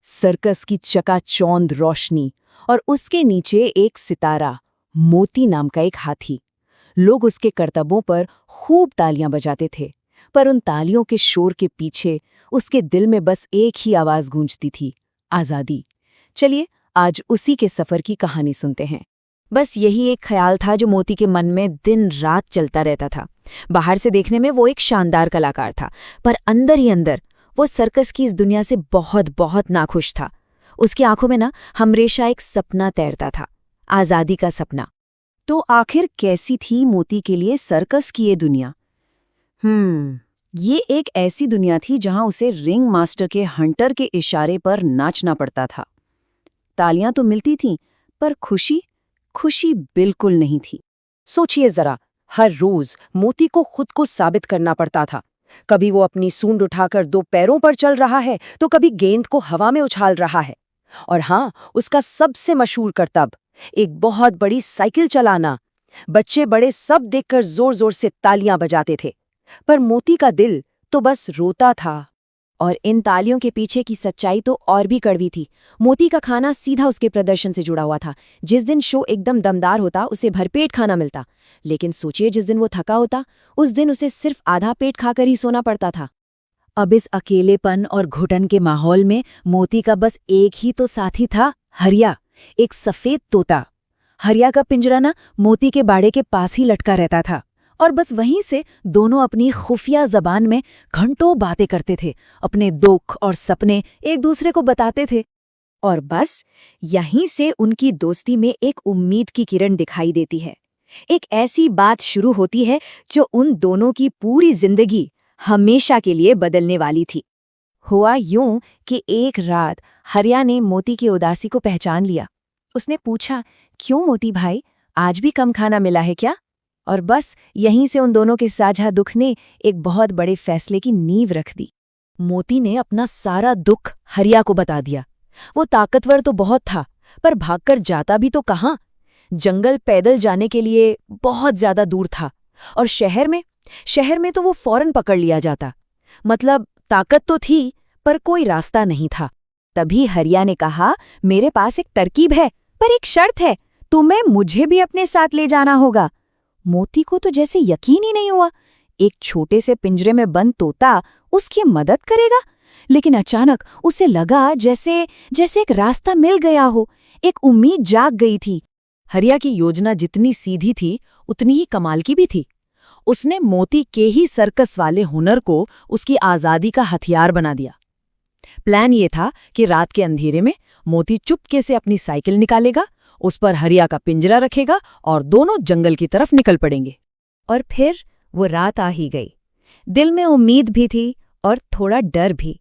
Circus की चकाचौंध रोशनी और उसके नीचे एक सितारा, मोती नाम का एक हाथी। लोग उसके करतबों पर खूब तालियां बजाते थे, पर उन तालियों के शोर के पीछे उसके दिल में बस एक ही आवाज गूंजती थी, आजादी। चलिए आज उसी के सफर की कहानी सुनते हैं। बस यही एक ख्याल था जो मोती के मन में दिन रात चलता रहता था। बाहर से देखने में वो एक शानदार कलाकार था, पर अंदर ही अंदर वो सर्कस की इस दुनिया से बहुत बहुत नाखुश था। उसकी आंखों में ना हमेशा एक सपना तैरता था, आज़ादी का सपना। तो आखिर कैसी थी मोती के लिए सर्कस की ये दुनिया? ये एक ऐसी दुनिया थी जहां उसे रिंग मास्टर के हंटर के इशारे पर नाचना पड़ता था। तालियां तो मिलती थीं, पर खुशी बिल्कुल नहीं थी। सोचिए जरा, हर रोज मोती को खुद को साबित करना पड़ता था। कभी वो अपनी सूंड उठाकर दो पैरों पर चल रहा है, तो कभी गेंद को हवा में उछाल रहा है। और हाँ, उसका सबसे मशहूर करतब, एक बहुत बड़ी साइकिल चलाना। बच्चे बड़े सब देखकर जोर जोर से तालियां बजाते थे, पर मोती का दिल तो बस रोता था। और इन तालियों के पीछे की सच्चाई तो और भी कड़वी थी। मोती का खाना सीधा उसके प्रदर्शन से जुड़ा हुआ था। जिस दिन शो एकदम दमदार होता, उसे भरपेट खाना मिलता। लेकिन सोचिए, जिस दिन वो थका होता, उस दिन उसे सिर्फ आधा पेट खाकर ही सोना पड़ता था। अब इस अकेलेपन और घुटन के माहौल में मोती का बस एक ही तो साथी था, हरिया, एक सफेद तोता। हरिया का पिंजरा ना मोती के बाड़े के पास ही लटका रहता था, और बस वहीं से दोनों अपनी खुफिया जबान में घंटों बातें करते थे, अपने दुख और सपने एक दूसरे को बताते थे। और बस यहीं से उनकी दोस्ती में एक उम्मीद की किरण दिखाई देती है। एक ऐसी बात शुरू होती है जो उन दोनों की पूरी जिंदगी हमेशा के लिए बदलने वाली थी। हुआ यूं कि एक रात हरिया ने मोती की उदासी को पहचान लिया। उसने पूछा, क्यों मोती भाई, आज भी कम खाना मिला है क्या? और बस यहीं से उन दोनों के साझा दुख ने एक बहुत बड़े फैसले की नींव रख दी। मोती ने अपना सारा दुख हरिया को बता दिया। वो ताकतवर तो बहुत था, पर भागकर जाता भी तो कहाँ। जंगल पैदल जाने के लिए बहुत ज्यादा दूर था, और शहर में तो वो फौरन पकड़ लिया जाता। मतलब ताकत तो थी, पर कोई रास्ता नहीं था। तभी हरिया ने कहा, मेरे पास एक तरकीब है, पर एक शर्त है, तुम्हें मुझे भी अपने साथ ले जाना होगा। मोती को तो जैसे यकीन ही नहीं हुआ। एक छोटे से पिंजरे में बंद तोता उसकी मदद करेगा? लेकिन अचानक उसे लगा जैसे एक रास्ता मिल गया हो, एक उम्मीद जाग गई थी। हरिया की योजना जितनी सीधी थी, उतनी ही कमाल की भी थी। उसने मोती के ही सर्कस वाले हुनर को उसकी आज़ादी का हथियार बना दिया। प्लान ये था कि रात के अंधेरे में मोती चुपके से अपनी साइकिल निकालेगा, उस पर हरिया का पिंजरा रखेगा और दोनों जंगल की तरफ निकल पड़ेंगे। और फिर वो रात आ ही गई। दिल में उम्मीद भी थी और थोड़ा डर भी,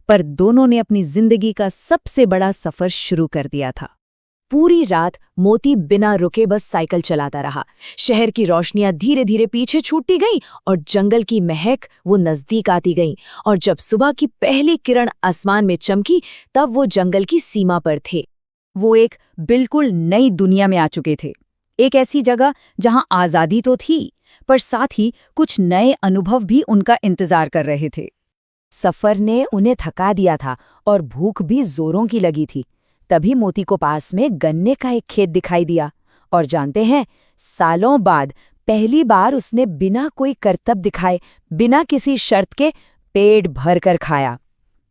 पर दोनों ने अपनी जिंदगी का सबसे बड़ा सफर शुरू कर दिया था। पूरी रात मोती बिना रुके बस साइकिल चलाता रहा। शहर की रोशनियां धीरे धीरे पीछे छूटती गईं और जंगल की महक वो नजदीक आती गई। और जब सुबह की पहली किरण आसमान में चमकी, तब वो जंगल की सीमा पर थे। वो एक बिल्कुल नई दुनिया में आ चुके थे। एक ऐसी जगह जहां आजादी तो थी, पर साथ ही कुछ नए अनुभव भी उनका इंतजार कर रहे थे। सफर ने उन्हें थका दिया था और भूख भी जोरों की लगी थी। तभी मोती को पास में गन्ने का एक खेत दिखाई दिया। और जानते हैं, सालों बाद पहली बार उसने बिना कोई करतब दिखाए, बिना किसी शर्त के पेट भर कर खाया।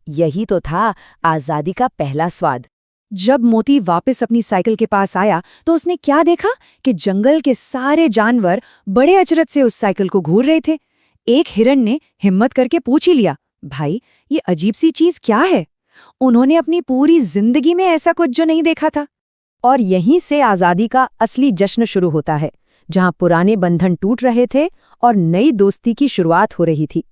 यही तो था आजादी का पहला स्वाद। जब मोती वापस अपनी साइकिल के पास आया, तो उसने क्या देखा कि जंगल के सारे जानवर बड़े अचरज से उस साइकिल को घूर रहे थे। एक हिरण ने हिम्मत करके पूछ ही लिया, भाई ये अजीब सी चीज क्या है? उन्होंने अपनी पूरी जिंदगी में ऐसा कुछ जो नहीं देखा था। और यहीं से आजादी का असली जश्न शुरू होता है, जहां पुराने बंधन टूट रहे थे और नई दोस्ती की शुरुआत हो रही थी।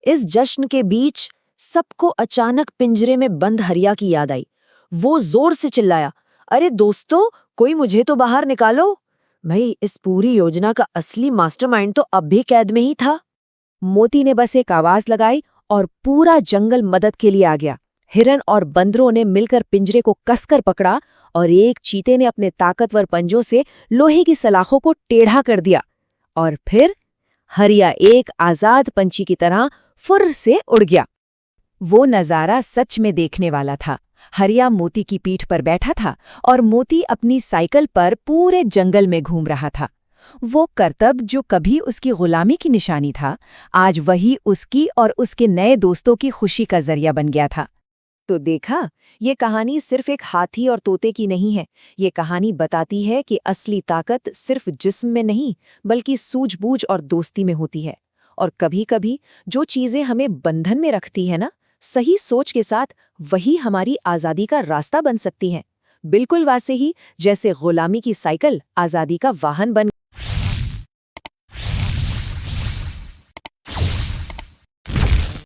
इस जश्न के बीच सबको अचानक पिंजरे में बंद हरिया की याद आई। वो जोर से चिल्लाया, अरे दोस्तों, कोई मुझे तो बाहर निकालो। भाई, इस पूरी योजना का असली मास्टरमाइंड तो अब भी कैद में ही था। मोती ने बस एक आवाज लगाई और पूरा जंगल मदद के लिए आ गया। हिरन और बंदरों ने मिलकर पिंजरे को कसकर पकड़ा और एक चीते ने अपने ताकतवर पंजों से लोहे की सलाखों को टेढ़ा कर दिया। और फिर हरिया एक आजाद पंछी की तरह फुर्र से उड़ गया। वो नजारा सच में देखने वाला था। हरिया मोती की पीठ पर बैठा था और मोती अपनी साइकिल पर पूरे जंगल में घूम रहा था। वो करतब जो कभी उसकी गुलामी की निशानी था, आज वही उसकी और उसके नए दोस्तों की खुशी का जरिया बन गया था। तो देखा, ये कहानी सिर्फ एक हाथी और तोते की नहीं है। ये कहानी बताती है कि असली ताकत सिर्फ जिस्म में नहीं, बल्कि सूझबूझ और दोस्ती में होती है। और कभी-कभी जो चीजें हमें बंधन में रखती है ना, सही सोच के साथ वही हमारी आजादी का रास्ता बन सकती हैं। बिल्कुल वैसे ही जैसे गुलामी की साइकिल आजादी का वाहन बन